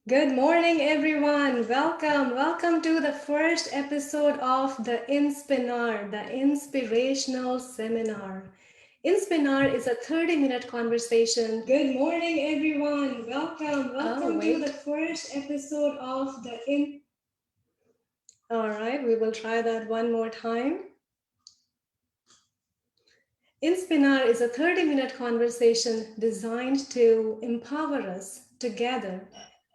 Good morning, everyone. Welcome to the first episode of the Inspinar, the Inspirational Seminar. Inspinar is a 30-minute conversation. Good morning, everyone. Welcome to the first episode of the All right, we will try that one more time. Inspinar is a 30-minute conversation designed to empower us together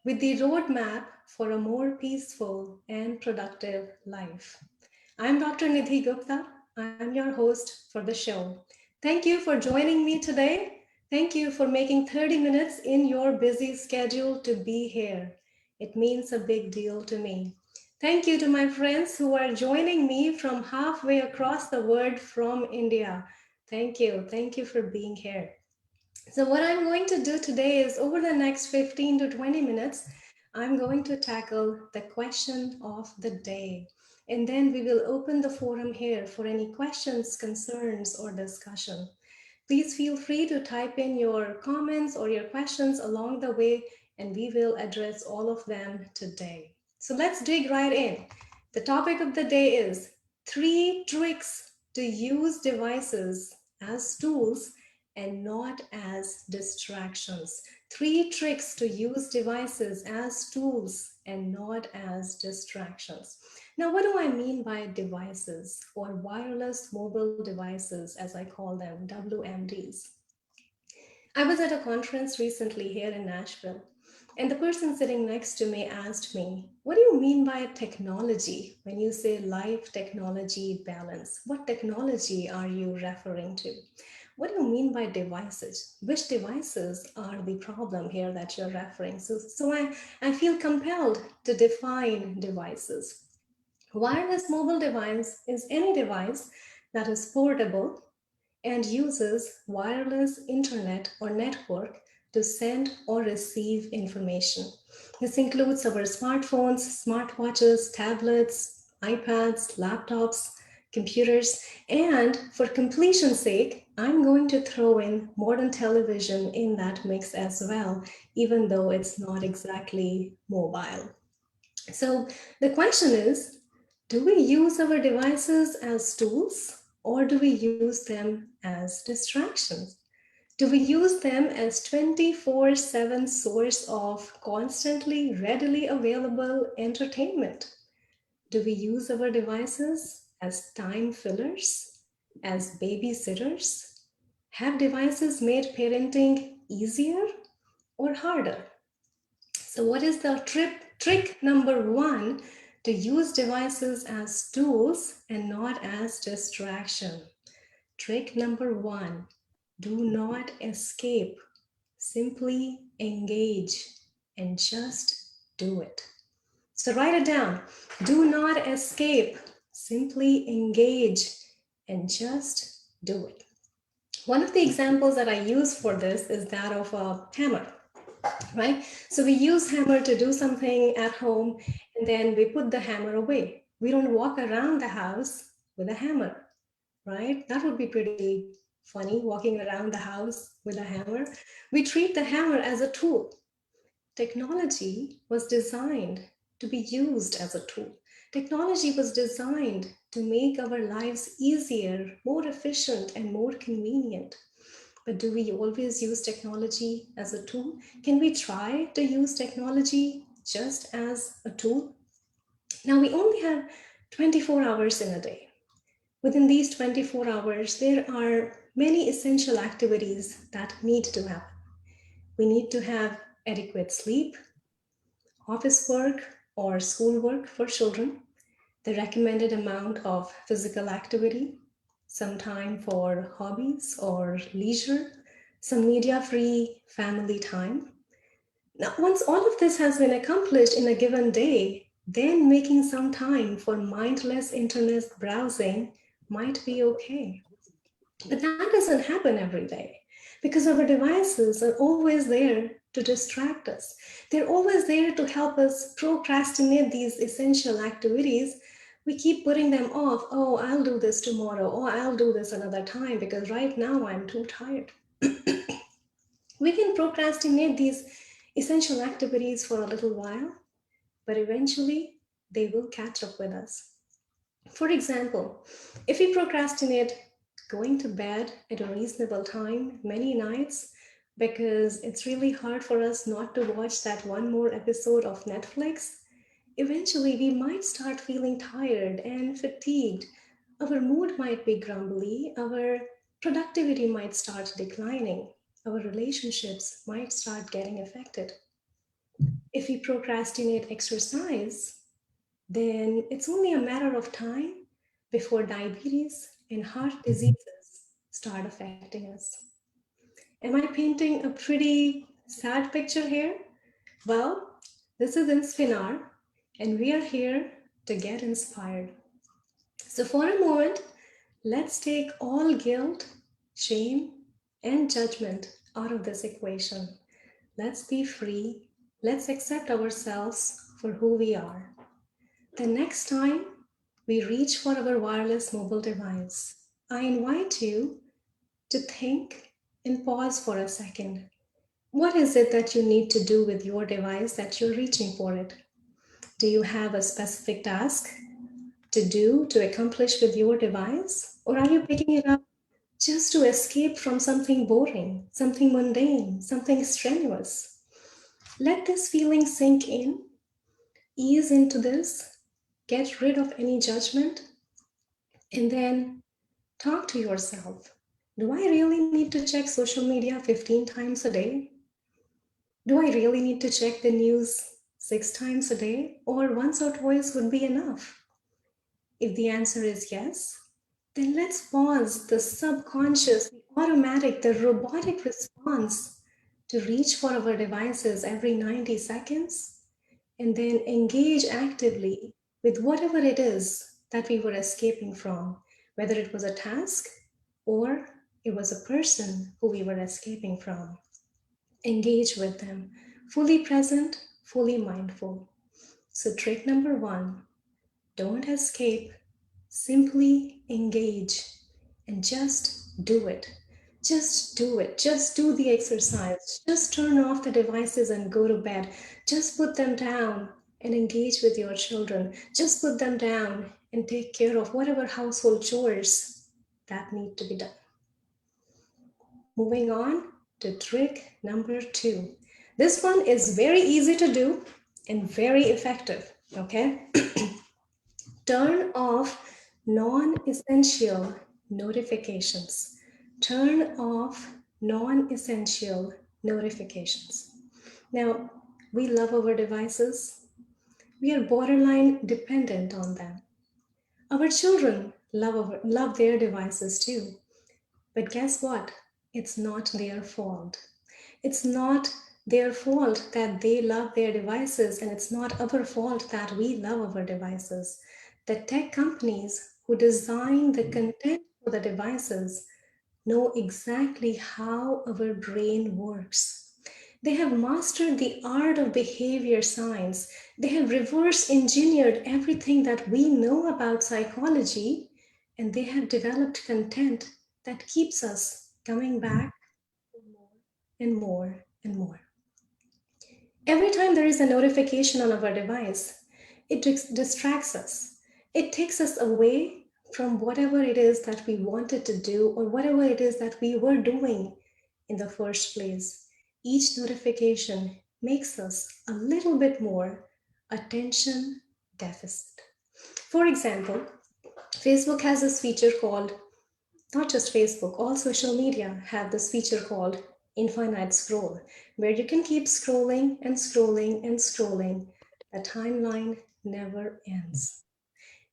with the roadmap for a more peaceful and productive life. I'm Dr. Nidhi Gupta. I'm your host for the show. Thank you for joining me today. Thank you for making 30 minutes in your busy schedule to be here. It means a big deal to me. Thank you to my friends who are joining me from halfway across the world from India. Thank you. Thank you for being here. So, what I'm going to do today is over the next 15 to 20 minutes, I'm going to tackle the question of the day. And then we will open the forum here for any questions, concerns, or discussion. Please feel free to type in your comments or your questions along the way, and we will address all of them today. So let's dig right in. The topic of the day is 3 tricks to use devices as tools and not as distractions. 3 tricks to use devices as tools and not as distractions. Now, what do I mean by devices or wireless mobile devices, as I call them, WMDs? I was at a conference recently here in Nashville, and the person sitting next to me asked me, "What do you mean by technology when you say life technology balance? What technology are you referring to? What do you mean by devices? Which devices are the problem here that you're referring to?" So I feel compelled to define devices. Wireless mobile device is any device that is portable and uses wireless internet or network to send or receive information. This includes our smartphones, smartwatches, tablets, iPads, laptops, computers, and for completion's sake, I'm going to throw in modern television in that mix as well, even though it's not exactly mobile. So the question is, do we use our devices as tools or do we use them as distractions? Do we use them as 24/7 source of constantly readily available entertainment? Do we use our devices as time fillers, as babysitters? Have devices made parenting easier or harder? So, what is the trick number one to use devices as tools and not as distraction? Trick number one, do not escape, simply engage and just do it. So, write it down. Do not escape, simply engage and just do it. One of the examples that I use for this is that of a hammer, right? So we use hammer to do something at home and then we put the hammer away. We don't walk around the house with a hammer, right? That would be pretty funny, walking around the house with a hammer. We treat the hammer as a tool. Technology was designed to be used as a tool. Technology was designed to make our lives easier, more efficient, and more convenient. But do we always use technology as a tool? Can we try to use technology just as a tool? Now, we only have 24 hours in a day. Within these 24 hours, there are many essential activities that need to happen. We need to have adequate sleep, office work or school work for children, the recommended amount of physical activity, some time for hobbies or leisure, some media free family time. Now, once all of this has been accomplished in a given day, then making some time for mindless internet browsing might be okay. But that doesn't happen every day because our devices are always there to distract us. They're always there to help us procrastinate these essential activities. We keep putting them off. Oh, I'll do this tomorrow. Oh, I'll do this another time because right now I'm too tired. We can procrastinate these essential activities for a little while, but eventually they will catch up with us. For example, if we procrastinate going to bed at a reasonable time many nights because it's really hard for us not to watch that one more episode of Netflix, eventually we might start feeling tired and fatigued. Our mood might be grumbly, our productivity might start declining, our relationships might start getting affected. If we procrastinate exercise, then it's only a matter of time before diabetes and heart diseases start affecting us. Am I painting a pretty sad picture here? Well, this is Inspinar, and we are here to get inspired. So, for a moment, let's take all guilt, shame, and judgment out of this equation. Let's be free. Let's accept ourselves for who we are. The next time we reach for our wireless mobile device, I invite you to think and pause for a second. What is it that you need to do with your device that you're reaching for it? Do you have a specific task to do to accomplish with your device? Or are you picking it up just to escape from something boring, something mundane, something strenuous? Let this feeling sink in, ease into this, get rid of any judgment, and then talk to yourself. Do I really need to check social media 15 times a day? Do I really need to check the news 6 times a day? Or once or twice would be enough? If the answer is yes, then let's pause the subconscious, the automatic, the robotic response to reach for our devices every 90 seconds and then engage actively with whatever it is that we were escaping from, whether it was a task or it was a person who we were escaping from. Engage with them, fully present, fully mindful. So, trick number one, don't escape, simply engage and just do it. Just do it. Just do the exercise. Just turn off the devices and go to bed. Just put them down and engage with your children. Just put them down and take care of whatever household chores that need to be done. Moving on to trick number two. This one is very easy to do and very effective. Okay? Turn off non-essential notifications. Turn off non-essential notifications. Now, we love our devices. We are borderline dependent on them. Our children love their devices too. But guess what? It's not their fault. It's not their fault that they love their devices, and it's not our fault that we love our devices. The tech companies who design the content for the devices know exactly how our brain works. They have mastered the art of behavior science. They have reverse engineered everything that we know about psychology, and they have developed content that keeps us coming back for more and more and more. Every time there is a notification on our device, it distracts us. It takes us away from whatever it is that we wanted to do or whatever it is that we were doing in the first place. Each notification makes us a little bit more attention deficit. For example, Facebook has this feature called, not just Facebook, all social media have this feature called infinite scroll, where you can keep scrolling and scrolling and scrolling. The timeline never ends.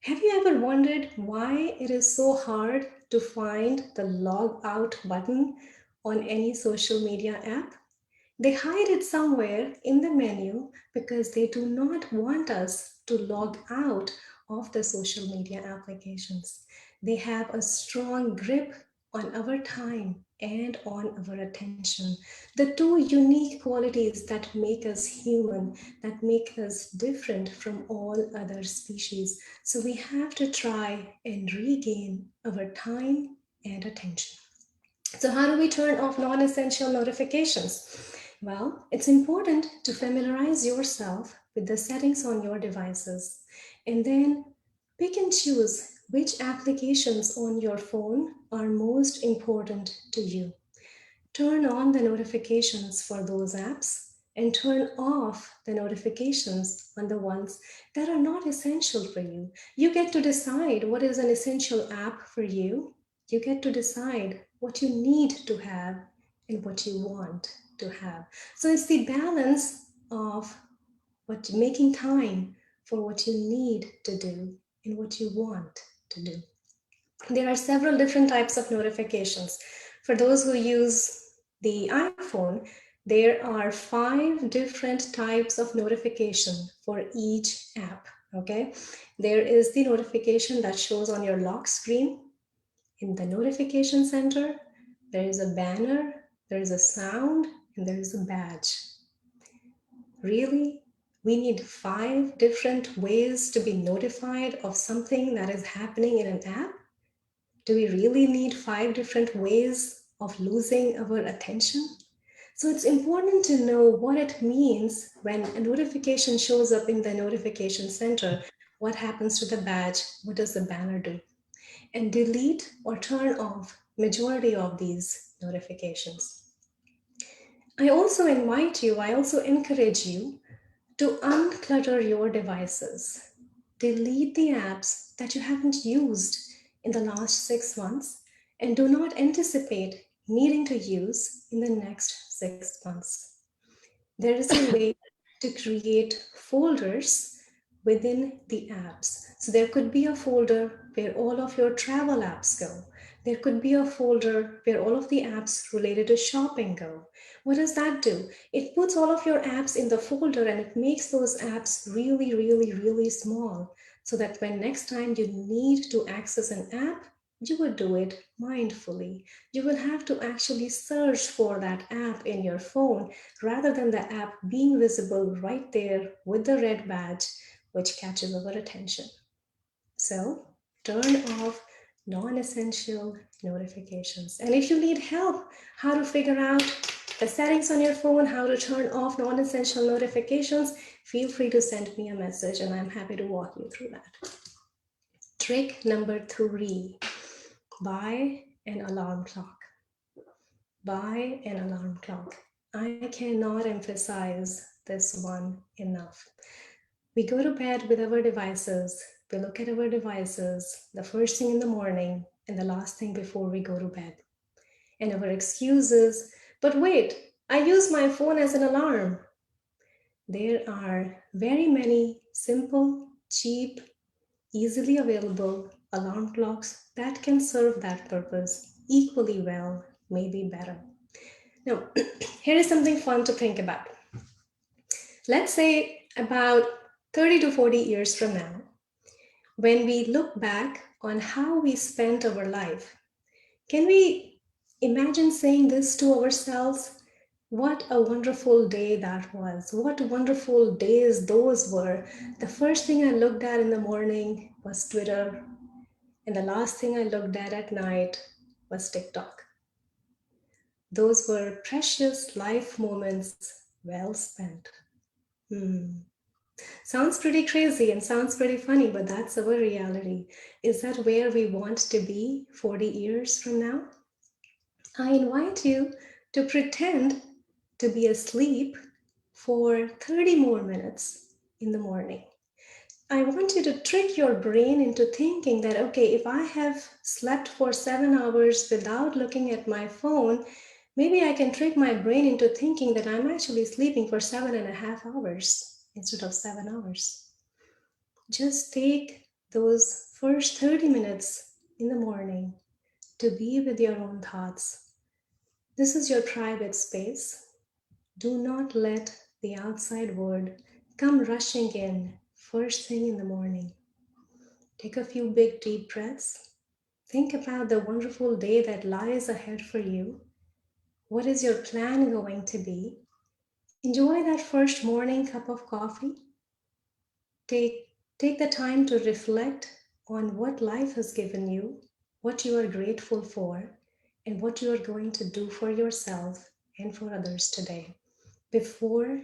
Have you ever wondered why it is so hard to find the log out button on any social media app? They hide it somewhere in the menu because they do not want us to log out of the social media applications. They have a strong grip on our time and on our attention. The two unique qualities that make us human, that make us different from all other species. So we have to try and regain our time and attention. So, how do we turn off non essential notifications? Well, it's important to familiarize yourself with the settings on your devices and then pick and choose which applications on your phone are most important to you. Turn on the notifications for those apps and turn off the notifications on the ones that are not essential for you. You get to decide what is an essential app for you. You get to decide what you need to have and what you want to have. So it's the balance of what making time for what you need to do and what you want to do. There are several different types of notifications. For those who use the iPhone, there are 5 different types of notification for each app. Okay, there is the notification that shows on your lock screen in the notification center. There is a banner, there is a sound, and there is a badge. Really? We need 5 different ways to be notified of something that is happening in an app? Do we really need 5 different ways of losing our attention? So it's important to know what it means when a notification shows up in the notification center. What happens to the badge? What does the banner do? And delete or turn off majority of these notifications. I also encourage you to unclutter your devices. Delete the apps that you haven't used in the last 6 months and do not anticipate needing to use in the next 6 months. There is a way to create folders within the apps. So there could be a folder where all of your travel apps go. There could be a folder where all of the apps related to shopping go. What does that do? It puts all of your apps in the folder and it makes those apps really, really, really small so that when next time you need to access an app, you would do it mindfully. You will have to actually search for that app in your phone rather than the app being visible right there with the red badge, which catches our attention. So turn off non-essential notifications. And if you need help how to figure out the settings on your phone, how to turn off non-essential notifications, feel free to send me a message and I'm happy to walk you through that. Trick number 3, buy an alarm clock. Buy an alarm clock. I cannot emphasize this one enough. We go to bed with our devices. We look at our devices the first thing in the morning and the last thing before we go to bed. And our excuse is, but wait, I use my phone as an alarm. There are very many simple, cheap, easily available alarm clocks that can serve that purpose equally well, maybe better. Now, here is something fun to think about. Let's say about 30 to 40 years from now, when we look back on how we spent our life, can we imagine saying this to ourselves? What a wonderful day that was. What wonderful days those were. The first thing I looked at in the morning was Twitter, and the last thing I looked at night was TikTok. Those were precious life moments well spent. Sounds pretty crazy and sounds pretty funny, but that's our reality. Is that where we want to be 40 years from now? I invite you to pretend to be asleep for 30 more minutes in the morning. I want you to trick your brain into thinking that, okay, if I have slept for 7 hours without looking at my phone, maybe I can trick my brain into thinking that I'm actually sleeping for 7.5 hours instead of 7 hours. Just take those first 30 minutes in the morning to be with your own thoughts. This is your private space. Do not let the outside world come rushing in first thing in the morning. Take a few big deep breaths. Think about the wonderful day that lies ahead for you. What is your plan going to be? Enjoy that first morning cup of coffee. Take the time to reflect on what life has given you, what you are grateful for, and what you are going to do for yourself and for others today. before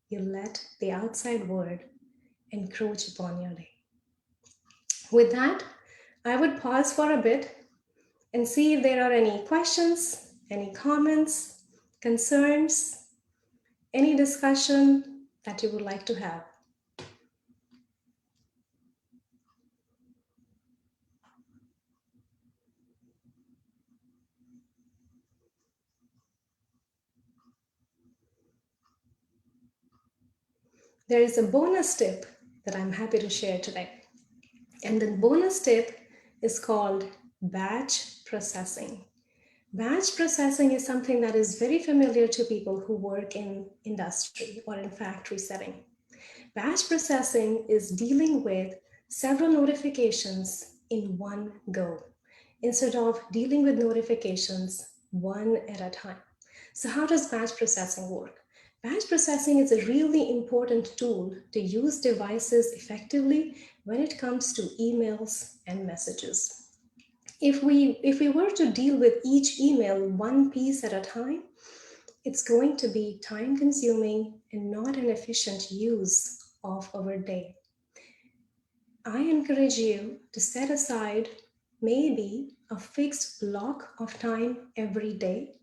you let the outside world encroach upon your day. With that, I would pause for a bit and see if there are any questions, any comments, concerns, any discussion that you would like to have. There is a bonus tip that I'm happy to share today. And the bonus tip is called batch processing. Batch processing is something that is very familiar to people who work in industry or in factory setting. Batch processing is dealing with several notifications in one go instead of dealing with notifications one at a time. So how does batch processing work? Batch processing is a really important tool to use devices effectively when it comes to emails and messages. If we were to deal with each email one piece at a time, it's going to be time consuming and not an efficient use of our day. I encourage you to set aside maybe a fixed block of time every day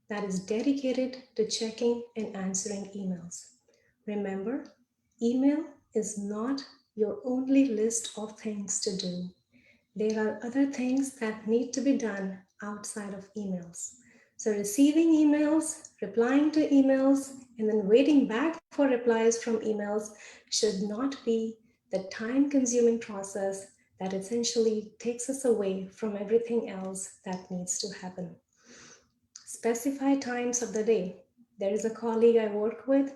that is dedicated to checking and answering emails. Remember, email is not your only list of things to do. There are other things that need to be done outside of emails. So, receiving emails, replying to emails, and then waiting back for replies from emails should not be the time consuming process that essentially takes us away from everything else that needs to happen. Specify times of the day. There is a colleague I work with,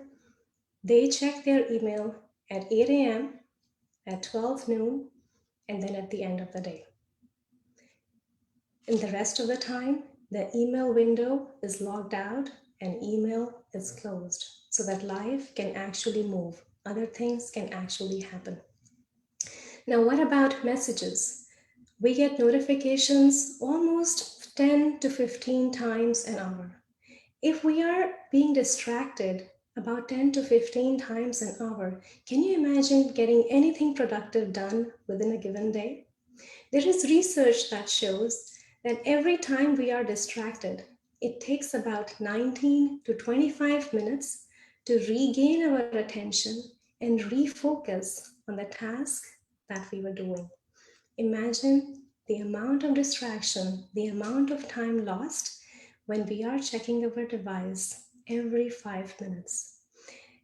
they check their email at 8 a.m., at 12 noon, and then at the end of the day. In the rest of the time, the email window is logged out and email is closed so that life can actually move. Other things can actually happen. Now, what about messages? We get notifications almost 10 to 15 times an hour. If we are being distracted about 10 to 15 times an hour, can you imagine getting anything productive done within a given day? There is research that shows that every time we are distracted, it takes about 19 to 25 minutes to regain our attention and refocus on the task that we were doing. Imagine the amount of distraction, the amount of time lost when we are checking our device every 5 minutes.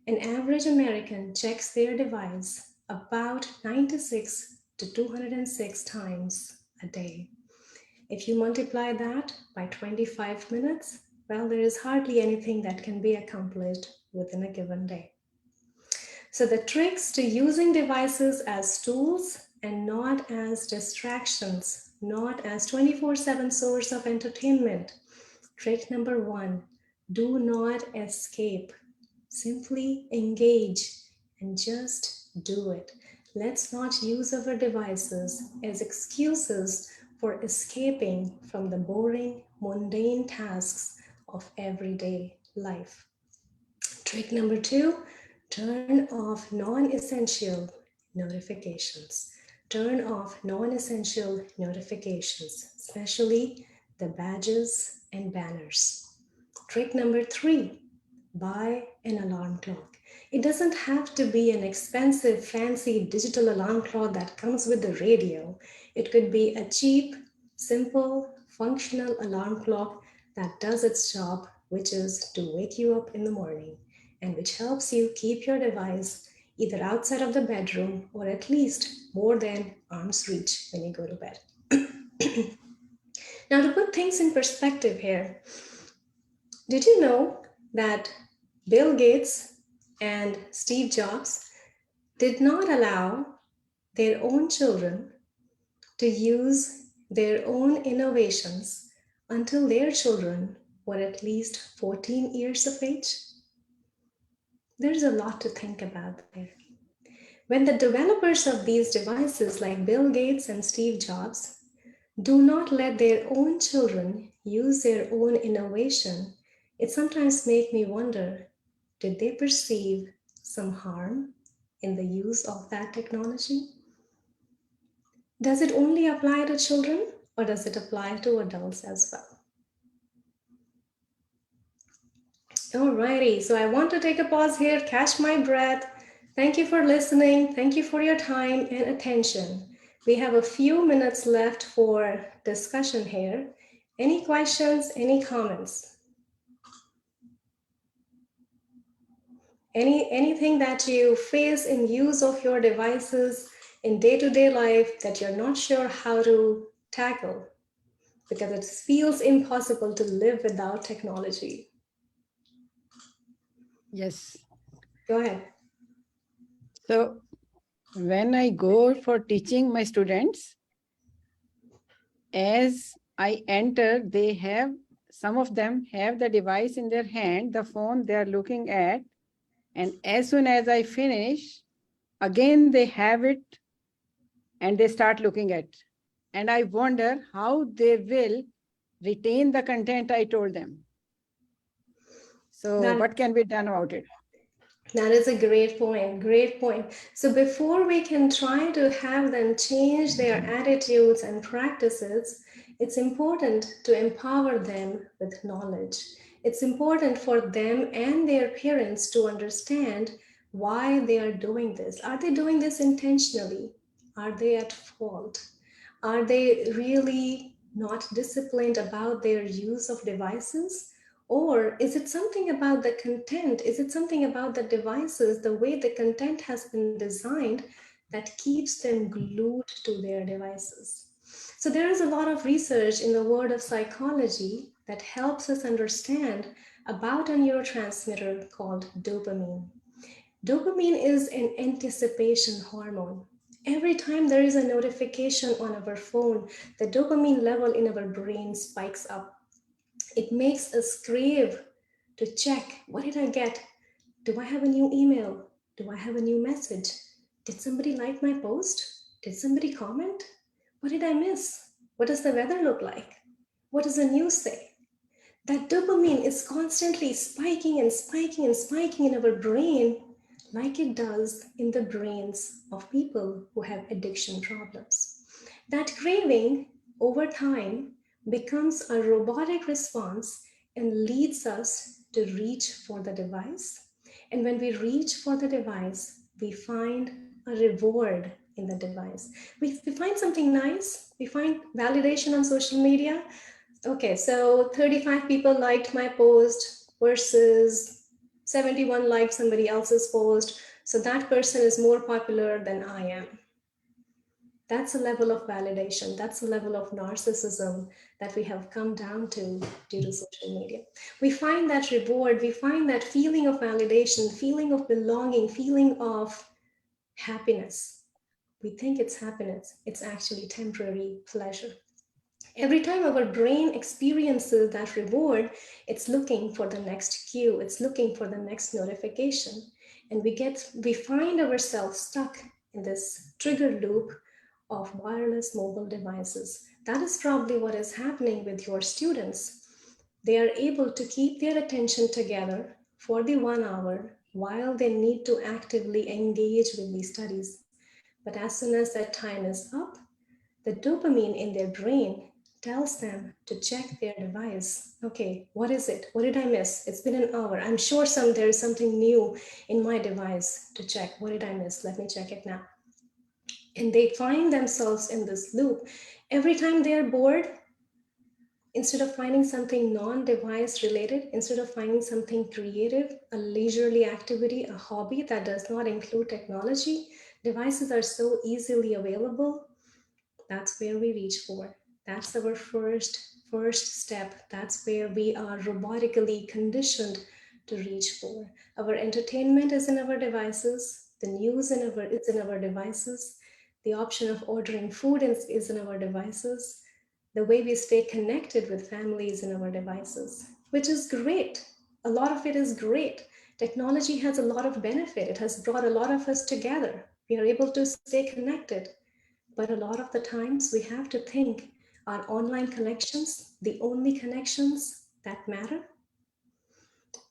An average American checks their device about 96 to 206 times a day. If you multiply that by 25 minutes, well, there is hardly anything that can be accomplished within a given day. So the tricks to using devices as tools and not as distractions, not as 24/7 source of entertainment. Trick number 1, do not escape. Simply engage and just do it. Let's not use our devices as excuses for escaping from the boring, mundane tasks of everyday life. Trick number 2, turn off non-essential notifications. Turn off non-essential notifications, especially the badges and banners. Trick number 3, buy an alarm clock. It doesn't have to be an expensive, fancy digital alarm clock that comes with the radio. It could be a cheap, simple, functional alarm clock that does its job, which is to wake you up in the morning and which helps you keep your device either outside of the bedroom or at least more than arm's reach when you go to bed. Now, to put things in perspective here, did you know that Bill Gates and Steve Jobs did not allow their own children to use their own innovations until their children were at least 14 years of age? There's a lot to think about there. When the developers of these devices, like Bill Gates and Steve Jobs, do not let their own children use their own innovation, it sometimes makes me wonder, did they perceive some harm in the use of that technology? Does it only apply to children or does it apply to adults as well? Alrighty, so I want to take a pause here, catch my breath. Thank you for listening. Thank you for your time and attention. We have a few minutes left for discussion here. Any questions, any comments? Anything that you face in use of your devices in day-to-day life that you're not sure how to tackle because it feels impossible to live without technology? Yes. Go ahead. So when I go for teaching my students, as I enter, they have, some of them have the device in their hand, the phone they are looking at. And as soon as I finish, again they have it and they start looking at. And I wonder how they will retain the content I told them. So That what can be done about it? That is a great point. Great point. So before we can try to have them change their attitudes and practices, it's important to empower them with knowledge. It's important for them and their parents to understand why they are doing this. Are they doing this intentionally? Are they at fault? Are they really not disciplined about their use of devices? Or is it something about the content? Is it something about the devices, the way the content has been designed that keeps them glued to their devices? So, there is a lot of research in the world of psychology that helps us understand about a neurotransmitter called dopamine. Dopamine is an anticipation hormone. Every time there is a notification on our phone, the dopamine level in our brain spikes up. It makes us crave to check, what did I get? Do I have a new email? Do I have a new message? Did somebody like my post? Did somebody comment? What did I miss? What does the weather look like? What does the news say? That dopamine is constantly spiking and spiking and spiking in our brain, like it does in the brains of people who have addiction problems. That craving over time becomes a robotic response and leads us to reach for the device. And when we reach for the device, we find a reward in the device. We find something nice, we find validation on social media. Okay, so 35 people liked my post versus 71 liked somebody else's post. So that person is more popular than I am. That's a level of validation. That's a level of narcissism that we have come down to due to social media. We find that reward, we find that feeling of validation, feeling of belonging, feeling of happiness. We think it's happiness, it's actually temporary pleasure. Every time our brain experiences that reward, it's looking for the next cue, it's looking for the next notification. And we find ourselves stuck in this trigger loop of wireless mobile devices. That is probably what is happening with your students. They are able to keep their attention together for the 1 hour while they need to actively engage with these studies. But as soon as that time is up, the dopamine in their brain tells them to check their device. Okay, what is it? What did I miss? It's been an hour. I'm sure there is something new in my device to check. What did I miss? Let me check it now. And they find themselves in this loop. Every time they're bored, instead of finding something non-device related, instead of finding something creative, a leisurely activity, a hobby that does not include technology, devices are so easily available. That's where we reach for. That's our first step. That's where we are robotically conditioned to reach for. Our entertainment is in our devices. The news is in our devices. The option of ordering food is in our devices. The way we stay connected with families in our devices, which is great. A lot of it is great. Technology has a lot of benefit. It has brought a lot of us together. We are able to stay connected. But a lot of the times we have to think, are online connections the only connections that matter?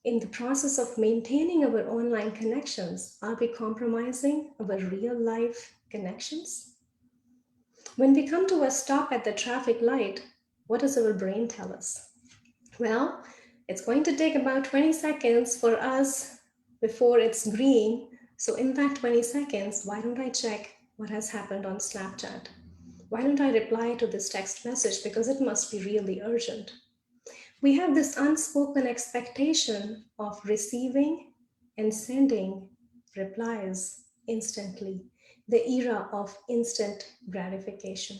In the process of maintaining our online connections, are we compromising our real life connections? When we come to a stop at the traffic light, what does our brain tell us? Well, it's going to take about 20 seconds for us before it's green. So, in that 20 seconds, why don't I check what has happened on Snapchat? Why don't I reply to this text message because it must be really urgent? We have this unspoken expectation of receiving and sending replies instantly, the era of instant gratification.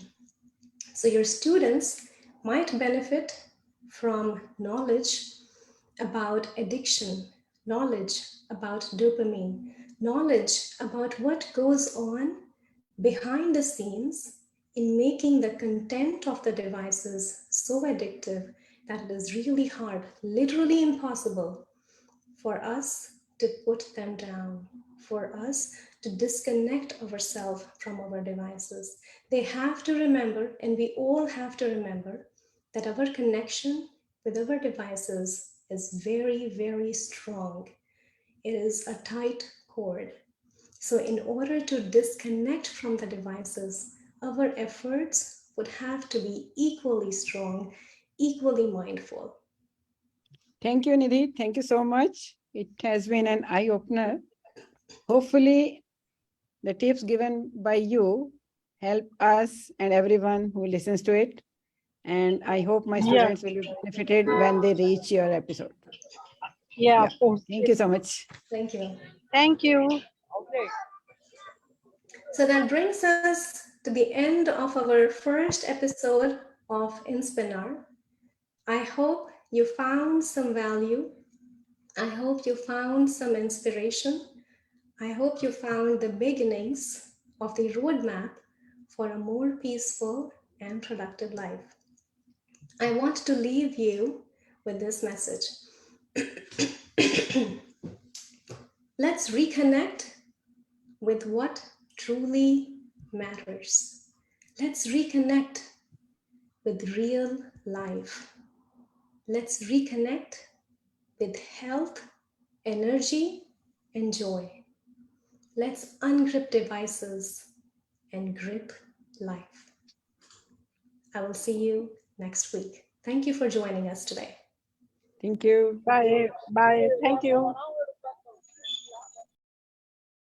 So, your students might benefit from knowledge about addiction, knowledge about dopamine, knowledge about what goes on behind the scenes in making the content of the devices so addictive that it is really hard, literally impossible, for us to put them down, for us to disconnect ourselves from our devices. They have to remember, and we all have to remember, that our connection with our devices is very, very strong. It is a tight cord. So, in order to disconnect from the devices, our efforts would have to be equally strong, equally mindful. Thank you, Nidhi. Thank you so much. It has been an eye opener. Hopefully, the tips given by you help us and everyone who listens to it. And I hope my Yeah, students will be benefited when they reach your episode. yeah, Yeah. of course. Thank you so much. Thank you. Thank you. So that brings us to the end of our first episode of Inspinar. I hope you found some value. I hope you found some inspiration. I hope you found the beginnings of the roadmap for a more peaceful and productive life. I want to leave you with this message. Let's reconnect with what truly matters. Let's reconnect with real life. Let's reconnect with health, energy, and joy. Let's ungrip devices and grip life. I will see you next week. Thank you for joining us today. Thank you. Bye. Bye. Thank you.